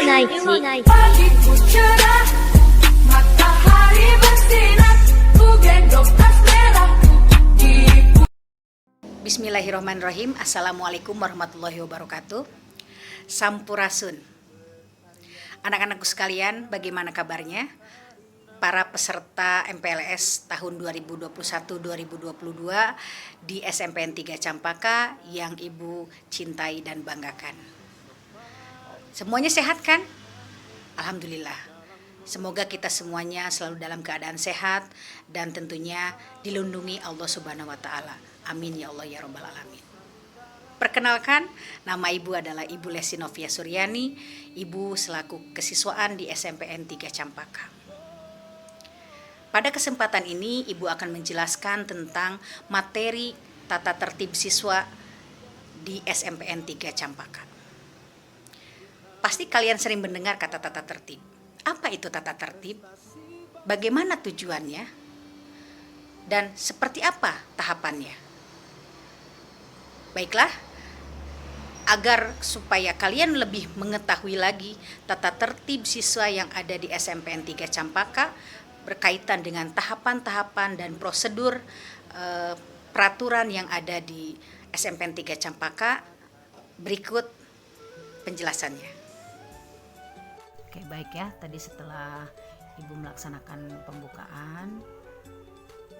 naik. Pagiku cerah, matahari bersinar, ku gendong tas merahku. Bismillahirrahmanirrahim. Assalamualaikum warahmatullahi wabarakatuh. Sampurasun. Anak-anakku sekalian, bagaimana kabarnya? Para peserta MPLS tahun 2021-2022 di SMPN 3 Campaka yang Ibu cintai dan banggakan. Semuanya sehat kan? Alhamdulillah. Semoga kita semuanya selalu dalam keadaan sehat dan tentunya dilindungi Allah Subhanahu wa taala. Amin ya Allah ya rabbal alamin. Perkenalkan, nama Ibu adalah Ibu Lesti Novia Suryani, Ibu selaku kesiswaan di SMPN 3 Campaka. Pada kesempatan ini, Ibu akan menjelaskan tentang materi tata tertib siswa di SMPN 3 Campaka. Pasti kalian sering mendengar kata tata tertib. Apa itu tata tertib? Bagaimana tujuannya? Dan seperti apa tahapannya? Baiklah, agar supaya kalian lebih mengetahui lagi tata tertib siswa yang ada di SMPN 3 Campaka berkaitan dengan tahapan-tahapan dan prosedur peraturan yang ada di SMPN 3 Campaka, berikut penjelasannya. Oke, baik ya, tadi setelah Ibu melaksanakan pembukaan,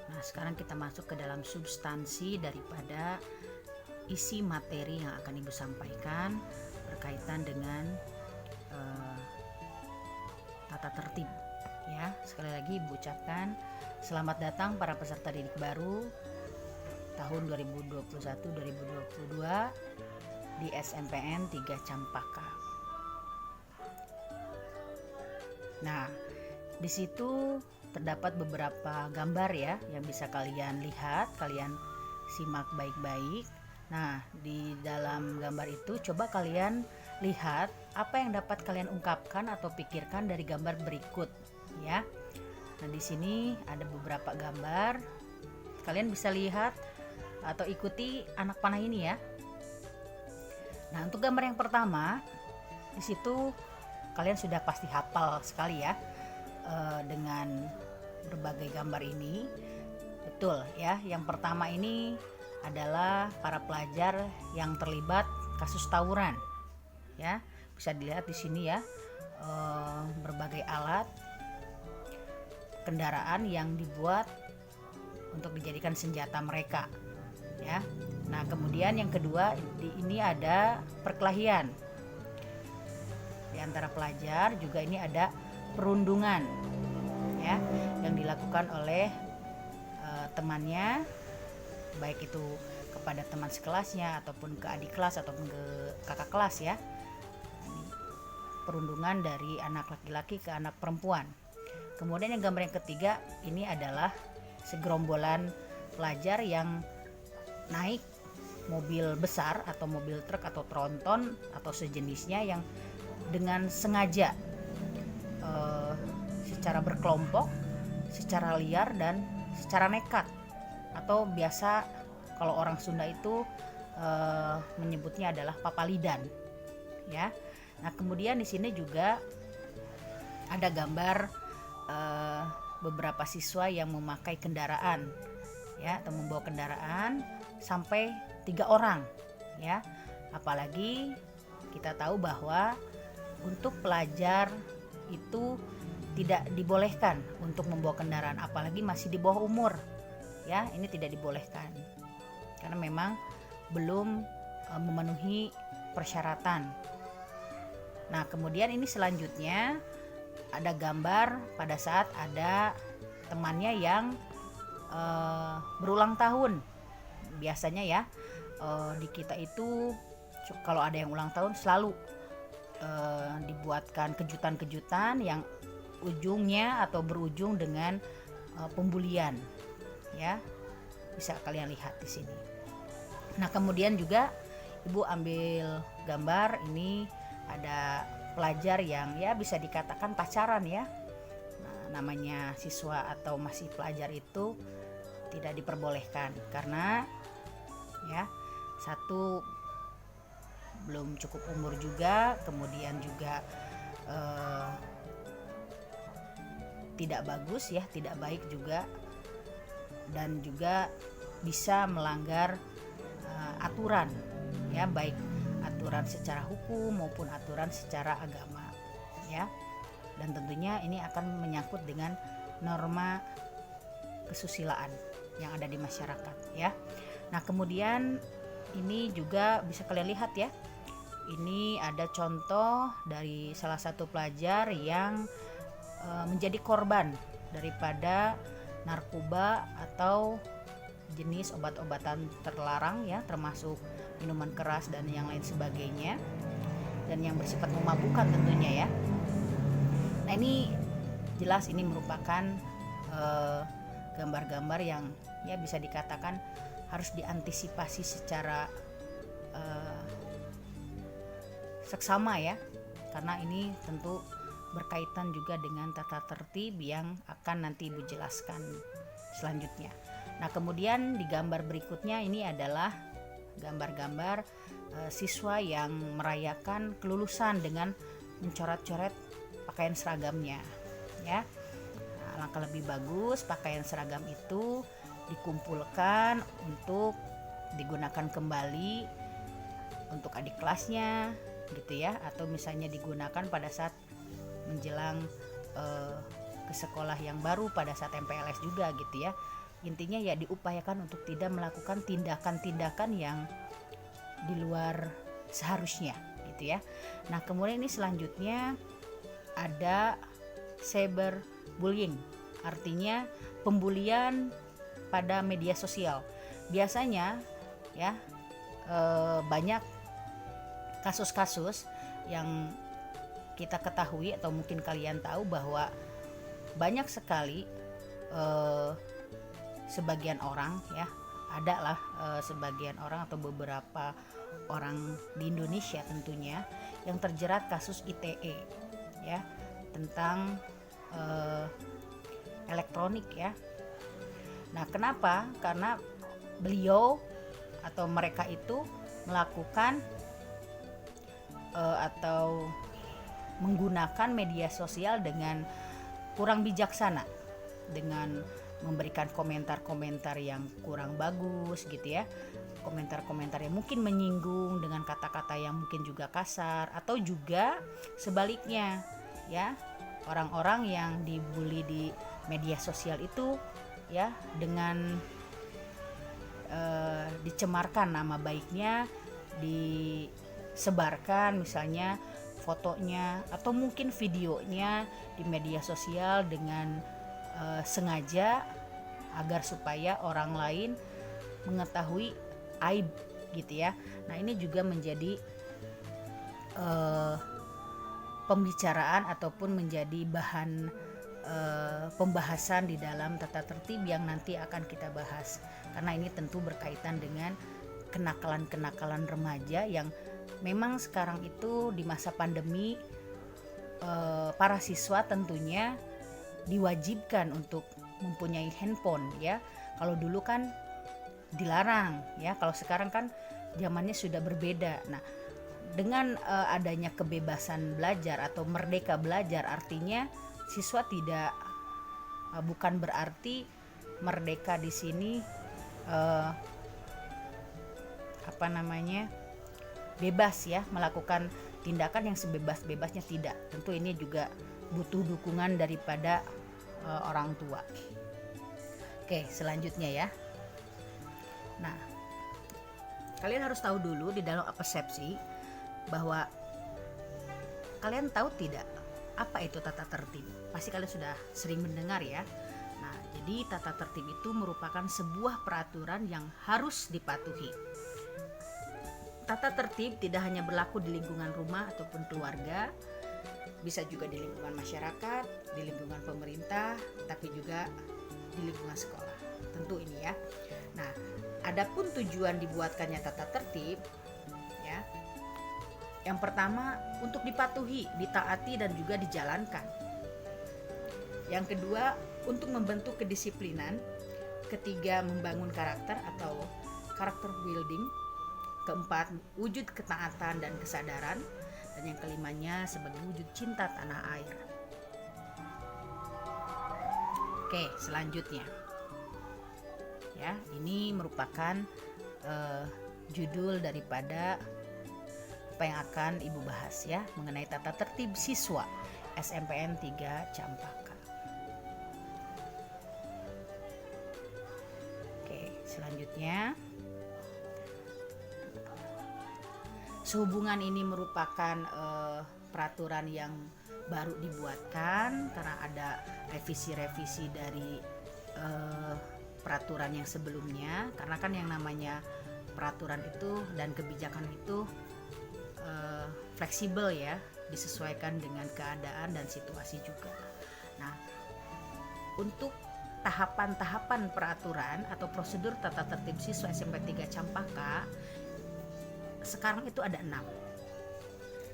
nah sekarang kita masuk ke dalam substansi daripada isi materi yang akan Ibu sampaikan berkaitan dengan tata tertib. Ya, sekali lagi Ibu ucapkan selamat datang para peserta didik baru tahun 2021-2022 di SMPN 3 Campaka. Nah, di situ terdapat beberapa gambar ya yang bisa kalian lihat, kalian simak baik-baik. Nah, di dalam gambar itu coba kalian lihat apa yang dapat kalian ungkapkan atau pikirkan dari gambar berikut ya. Nah, di sini ada beberapa gambar. Kalian bisa lihat atau ikuti anak panah ini ya. Nah, untuk gambar yang pertama, di situ kalian sudah pasti hafal sekali ya dengan berbagai gambar ini. Betul ya. Yang pertama ini adalah para pelajar yang terlibat kasus tawuran. Ya, bisa dilihat di sini ya, berbagai alat kendaraan yang dibuat untuk dijadikan senjata mereka ya. Nah, kemudian yang kedua ini ada perkelahian di antara pelajar, juga ini ada perundungan ya yang dilakukan oleh temannya, baik itu kepada teman sekelasnya ataupun ke adik kelas ataupun ke kakak kelas ya. Perundungan dari anak laki-laki ke anak perempuan. Kemudian yang gambar yang ketiga ini adalah segerombolan pelajar yang naik mobil besar atau mobil truk atau tronton atau sejenisnya yang dengan sengaja secara berkelompok, secara liar dan secara nekat, atau biasa kalau orang Sunda itu menyebutnya adalah papalidan ya. Nah, kemudian di sini juga ada gambar beberapa siswa yang memakai kendaraan ya, atau membawa kendaraan sampai 3 orang ya. Apalagi kita tahu bahwa untuk pelajar itu tidak dibolehkan untuk membawa kendaraan, apalagi masih di bawah umur ya. Ini tidak dibolehkan karena memang belum memenuhi persyaratan. Nah, kemudian ini selanjutnya ada gambar pada saat ada temannya yang berulang tahun. Biasanya ya di kita itu kalau ada yang ulang tahun selalu dibuatkan kejutan-kejutan yang ujungnya atau berujung dengan pembulian ya. Bisa kalian lihat di sini. Nah, kemudian juga Ibu ambil gambar ini ada pelajar yang ya bisa dikatakan pacaran ya. Nah, namanya siswa atau masih pelajar itu tidak diperbolehkan karena ya, satu belum cukup umur juga, kemudian juga eh, tidak bagus ya, tidak baik juga, dan juga bisa melanggar aturan ya, baik aturan secara hukum maupun aturan secara agama ya. Dan tentunya ini akan menyangkut dengan norma kesusilaan yang ada di masyarakat ya. Nah, kemudian ini juga bisa kalian lihat ya. Ini ada contoh dari salah satu pelajar yang menjadi korban daripada narkoba atau jenis obat-obatan terlarang ya, termasuk minuman keras dan yang lain sebagainya, dan yang bersifat memabukkan tentunya ya. Nah, ini jelas ini merupakan gambar-gambar yang ya bisa dikatakan harus diantisipasi secara seksama ya, karena ini tentu berkaitan juga dengan tata tertib yang akan nanti Ibu jelaskan selanjutnya. Nah, kemudian di gambar berikutnya ini adalah gambar-gambar siswa yang merayakan kelulusan dengan mencoret-coret pakaian seragamnya ya. Nah, alangkah lebih bagus pakaian seragam itu dikumpulkan untuk digunakan kembali untuk adik kelasnya gitu ya, atau misalnya digunakan pada saat menjelang ke sekolah yang baru pada saat MPLS juga gitu ya. Intinya ya diupayakan untuk tidak melakukan tindakan-tindakan yang di luar seharusnya gitu ya. Nah, kemudian ini selanjutnya ada cyberbullying, artinya pembulian pada media sosial. Biasanya ya banyak kasus-kasus yang kita ketahui atau mungkin kalian tahu bahwa banyak sekali sebagian orang ya, ada lah sebagian orang atau beberapa orang di Indonesia tentunya yang terjerat kasus ITE ya, tentang elektronik ya. Nah, kenapa? Karena beliau atau mereka itu melakukan atau menggunakan media sosial dengan kurang bijaksana, dengan memberikan komentar-komentar yang kurang bagus gitu ya, komentar-komentar yang mungkin menyinggung dengan kata-kata yang mungkin juga kasar, atau juga sebaliknya ya, orang-orang yang dibully di media sosial itu ya, dengan dicemarkan nama baiknya, disebarkan misalnya fotonya atau mungkin videonya di media sosial dengan sengaja agar supaya orang lain mengetahui aib gitu ya. Nah, ini juga menjadi pembicaraan ataupun menjadi bahan pembahasan di dalam tata tertib yang nanti akan kita bahas, karena ini tentu berkaitan dengan kenakalan-kenakalan remaja yang memang sekarang itu di masa pandemi para siswa tentunya diwajibkan untuk mempunyai handphone ya. Kalau dulu kan dilarang ya, kalau sekarang kan zamannya sudah berbeda. Nah, dengan adanya kebebasan belajar atau merdeka belajar, artinya siswa tidak bukan berarti merdeka di sini bebas ya melakukan tindakan yang sebebas-bebasnya, tidak. Tentu ini juga butuh dukungan daripada orang tua. Oke, selanjutnya ya. Nah, kalian harus tahu dulu di dalam persepsi bahwa kalian tahu tidak apa itu tata tertib? Pasti kalian sudah sering mendengar ya. Nah, jadi tata tertib itu merupakan sebuah peraturan yang harus dipatuhi. Tata tertib tidak hanya berlaku di lingkungan rumah ataupun keluarga, bisa juga di lingkungan masyarakat, di lingkungan pemerintah, tapi juga di lingkungan sekolah. Tentu ini ya. Nah, adapun tujuan dibuatkannya tata tertib ya. Yang pertama, untuk dipatuhi, ditaati dan juga dijalankan. Yang kedua, untuk membentuk kedisiplinan. Ketiga, membangun karakter atau karakter building. Keempat, wujud ketaatan dan kesadaran. dan yang kelimanya sebagai wujud cinta tanah air. Oke, selanjutnya ya, ini merupakan judul daripada apa yang akan Ibu bahas ya, mengenai tata tertib siswa SMPN 3 Campaka. Oke, selanjutnya, sehubungan ini merupakan peraturan yang baru dibuatkan karena ada revisi-revisi dari peraturan yang sebelumnya, karena kan yang namanya peraturan itu dan kebijakan itu fleksibel ya, disesuaikan dengan keadaan dan situasi juga. Nah, untuk tahapan-tahapan peraturan atau prosedur tata tertib siswa SMP 3 Campaka sekarang itu ada 6.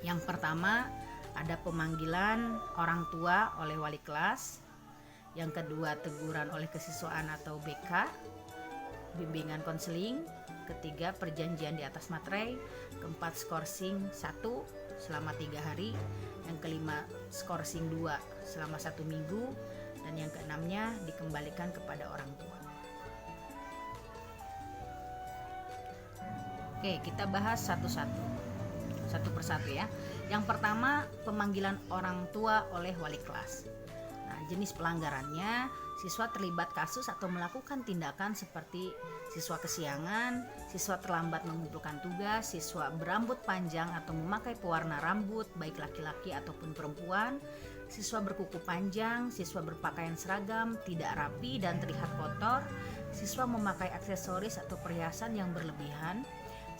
Yang pertama ada pemanggilan orang tua oleh wali kelas, yang kedua teguran oleh kesiswaan atau BK, bimbingan konseling, ketiga perjanjian di atas materai, keempat skorsing 1 selama 3 hari, yang kelima skorsing 2 selama 1 minggu, dan yang keenamnya dikembalikan kepada orang tua. Oke, kita bahas satu persatu ya. Yang pertama, pemanggilan orang tua oleh wali kelas. Nah, jenis pelanggarannya, siswa terlibat kasus atau melakukan tindakan seperti siswa kesiangan, siswa terlambat mengumpulkan tugas, siswa berambut panjang atau memakai pewarna rambut baik laki-laki ataupun perempuan, siswa berkuku panjang, siswa berpakaian seragam tidak rapi dan terlihat kotor, siswa memakai aksesoris atau perhiasan yang berlebihan,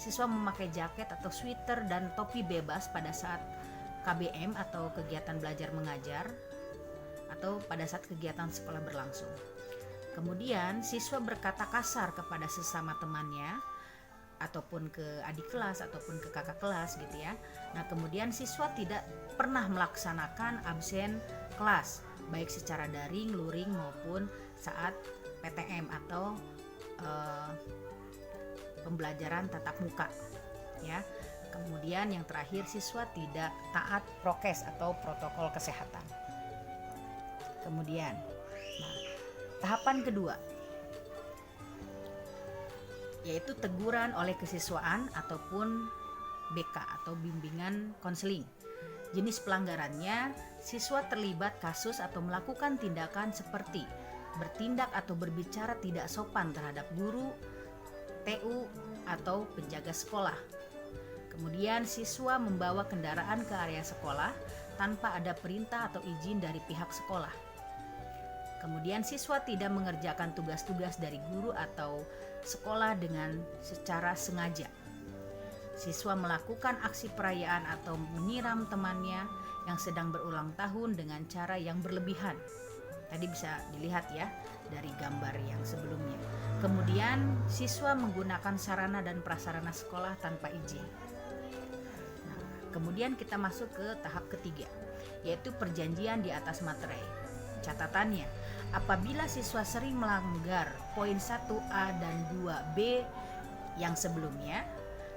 siswa memakai jaket atau sweater dan topi bebas pada saat KBM atau kegiatan belajar mengajar atau pada saat kegiatan sekolah berlangsung. Kemudian siswa berkata kasar kepada sesama temannya ataupun ke adik kelas ataupun ke kakak kelas gitu ya. Nah, kemudian siswa tidak pernah melaksanakan absen kelas baik secara daring, luring maupun saat PTM atau pembelajaran tatap muka ya. Kemudian yang terakhir, siswa tidak taat prokes atau protokol kesehatan. Kemudian, tahapan kedua yaitu teguran oleh kesiswaan ataupun BK atau bimbingan konseling. Jenis pelanggarannya, siswa terlibat kasus atau melakukan tindakan seperti bertindak atau berbicara tidak sopan terhadap guru, TU, atau penjaga sekolah. Kemudian siswa membawa kendaraan ke area sekolah tanpa ada perintah atau izin dari pihak sekolah. Kemudian siswa tidak mengerjakan tugas-tugas dari guru atau sekolah dengan secara sengaja. Siswa melakukan aksi perayaan atau menyiram temannya yang sedang berulang tahun dengan cara yang berlebihan. Tadi bisa dilihat ya dari gambar yang sebelumnya. Kemudian siswa menggunakan sarana dan prasarana sekolah tanpa izin. Nah, kemudian kita masuk ke tahap ketiga, yaitu perjanjian di atas materai. Catatannya, apabila siswa sering melanggar poin 1A dan 2B yang sebelumnya,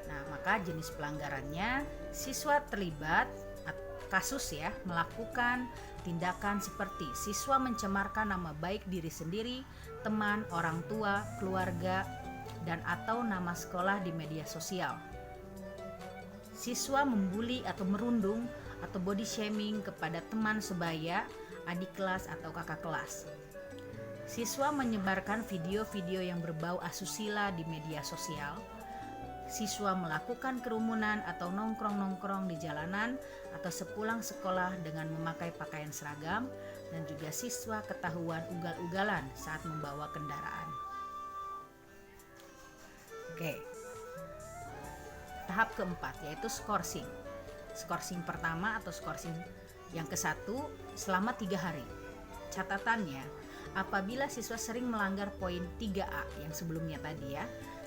nah maka jenis pelanggarannya siswa terlibat kasus ya melakukan tindakan seperti siswa mencemarkan nama baik diri sendiri, teman, orang tua, keluarga, dan atau nama sekolah di media sosial. Siswa membuli atau merundung atau body shaming kepada teman sebaya, adik kelas atau kakak kelas. Siswa menyebarkan video-video yang berbau asusila di media sosial. Siswa melakukan kerumunan atau nongkrong-nongkrong di jalanan atau sepulang sekolah dengan memakai pakaian seragam, dan juga siswa ketahuan ugal-ugalan saat membawa kendaraan. Oke. Tahap keempat yaitu skorsing. Skorsing pertama atau skorsing yang ke-1 selama 3 hari. Catatannya, apabila siswa sering melanggar poin 3A yang sebelumnya tadi ya,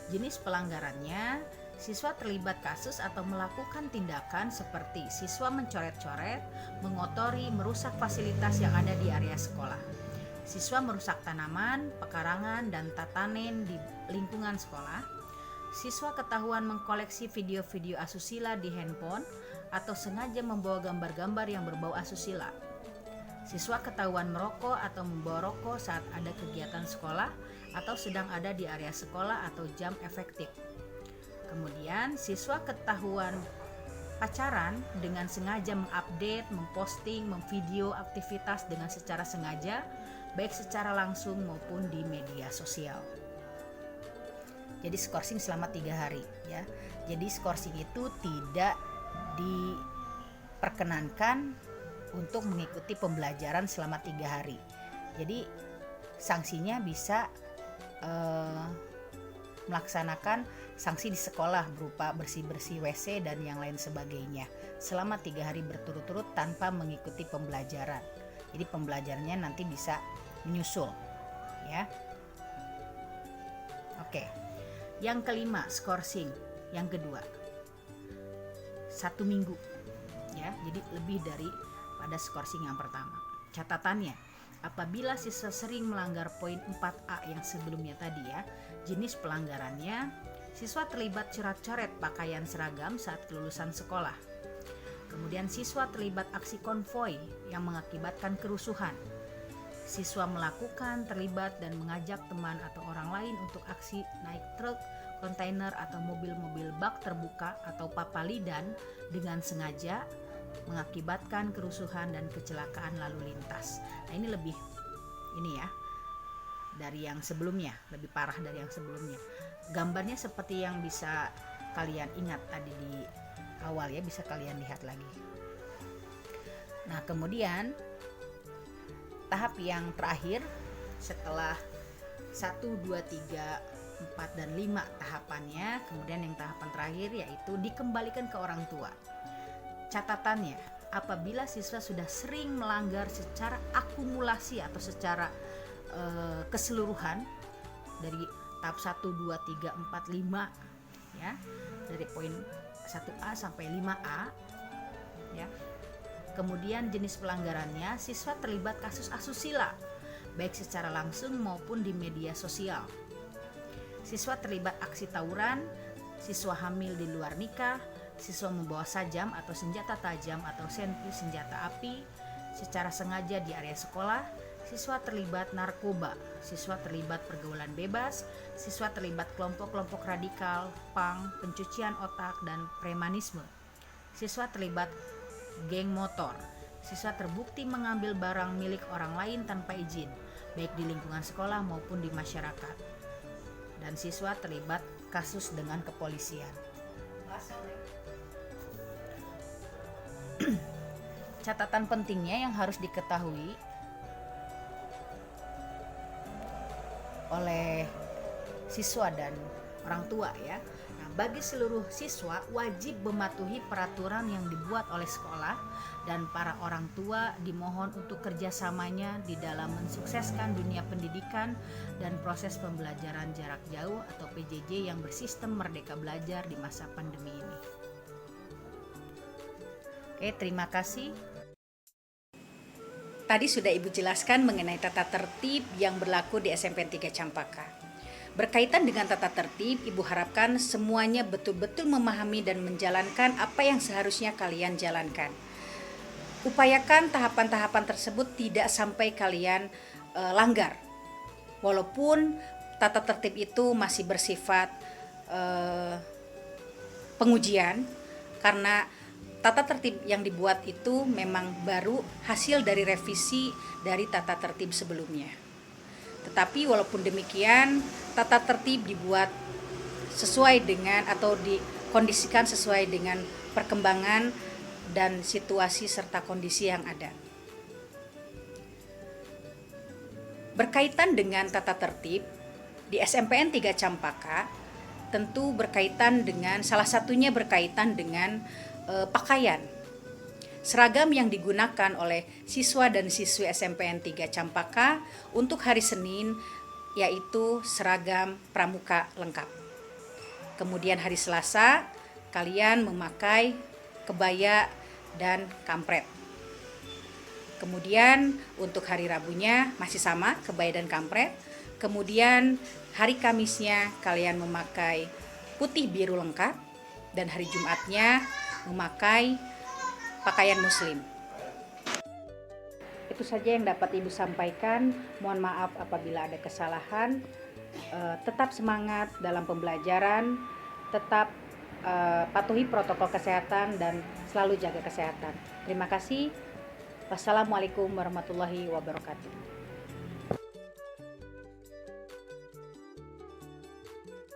jenis pelanggarannya, siswa terlibat kasus atau melakukan tindakan seperti siswa mencoret-coret, mengotori, merusak fasilitas yang ada di area sekolah. Siswa merusak tanaman, pekarangan, dan tatanen di lingkungan sekolah. Siswa ketahuan mengkoleksi video-video asusila di handphone atau sengaja membawa gambar-gambar yang berbau asusila. Siswa ketahuan merokok atau membawa rokok saat ada kegiatan sekolah atau sedang ada di area sekolah atau jam efektif. Kemudian siswa ketahuan pacaran dengan sengaja mengupdate, memposting, memvideo aktivitas dengan secara sengaja, baik secara langsung maupun di media sosial. Jadi skorsing selama 3 hari ya. Jadi skorsing itu tidak diperkenankan untuk mengikuti pembelajaran selama 3 hari. Jadi sanksinya bisa melaksanakan sanksi di sekolah berupa bersih-bersih WC dan yang lain sebagainya selama 3 hari berturut-turut tanpa mengikuti pembelajaran. Jadi pembelajarannya nanti bisa menyusul ya. Oke. Yang kelima, skorsing. Yang kedua, 1 minggu ya. Jadi lebih dari pada skorsing yang pertama. Catatannya, apabila siswa sering melanggar poin 4A yang sebelumnya tadi ya, jenis pelanggarannya, siswa terlibat coret-coret pakaian seragam saat kelulusan sekolah. Kemudian siswa terlibat aksi konvoi yang mengakibatkan kerusuhan. Siswa melakukan, terlibat, dan mengajak teman atau orang lain untuk aksi naik truk, kontainer, atau mobil-mobil bak terbuka atau papalidan dengan sengaja mengakibatkan kerusuhan dan kecelakaan lalu lintas. Nah ini lebih dari yang sebelumnya, lebih parah dari yang sebelumnya. Gambarnya seperti yang bisa kalian ingat tadi di awal ya, bisa kalian lihat lagi. Nah kemudian tahap yang terakhir setelah 1, 2, 3, 4, dan 5 tahapannya, kemudian yang tahapan terakhir yaitu dikembalikan ke orang tua. Catatannya, apabila siswa sudah sering melanggar secara akumulasi atau secara keseluruhan dari tahap 1, 2, 3, 4, 5 ya, dari poin 1A sampai 5A ya. Kemudian jenis pelanggarannya, siswa terlibat kasus asusila baik secara langsung maupun di media sosial. Siswa terlibat aksi tawuran, siswa hamil di luar nikah, siswa membawa sajam atau senjata tajam atau senjata api secara sengaja di area sekolah, siswa terlibat narkoba, siswa terlibat pergaulan bebas, siswa terlibat kelompok-kelompok radikal, punk, pencucian otak, dan premanisme. Siswa terlibat geng motor, siswa terbukti mengambil barang milik orang lain tanpa izin, baik di lingkungan sekolah maupun di masyarakat. Dan siswa terlibat kasus dengan kepolisian. Catatan pentingnya yang harus diketahui oleh siswa dan orang tua ya. Nah, bagi seluruh siswa wajib mematuhi peraturan yang dibuat oleh sekolah, dan para orang tua dimohon untuk kerjasamanya di dalam mensukseskan dunia pendidikan dan proses pembelajaran jarak jauh atau PJJ yang bersistem Merdeka Belajar di masa pandemi ini. Oke, terima kasih. Tadi sudah Ibu jelaskan mengenai tata tertib yang berlaku di SMPN 3 Campaka. Berkaitan dengan tata tertib, Ibu harapkan semuanya betul-betul memahami dan menjalankan apa yang seharusnya kalian jalankan. Upayakan tahapan-tahapan tersebut tidak sampai kalian langgar. Walaupun tata tertib itu masih bersifat pengujian, karena tata tertib yang dibuat itu memang baru hasil dari revisi dari tata tertib sebelumnya. Tetapi walaupun demikian, tata tertib dibuat sesuai dengan atau dikondisikan sesuai dengan perkembangan dan situasi serta kondisi yang ada. Berkaitan dengan tata tertib di SMPN 3 Campaka, tentu berkaitan dengan salah satunya berkaitan dengan pakaian. Seragam yang digunakan oleh siswa dan siswi SMPN 3 Campaka untuk hari Senin yaitu seragam pramuka lengkap. Kemudian hari Selasa kalian memakai kebaya dan kampret. Kemudian untuk hari Rabunya masih sama, kebaya dan kampret. Kemudian hari Kamisnya kalian memakai putih biru lengkap, dan hari Jumatnya memakai pakaian muslim. Itu saja yang dapat Ibu sampaikan. Mohon maaf apabila ada kesalahan. Tetap semangat dalam pembelajaran, tetap patuhi protokol kesehatan dan selalu jaga kesehatan. Terima kasih. Wassalamualaikum warahmatullahi wabarakatuh.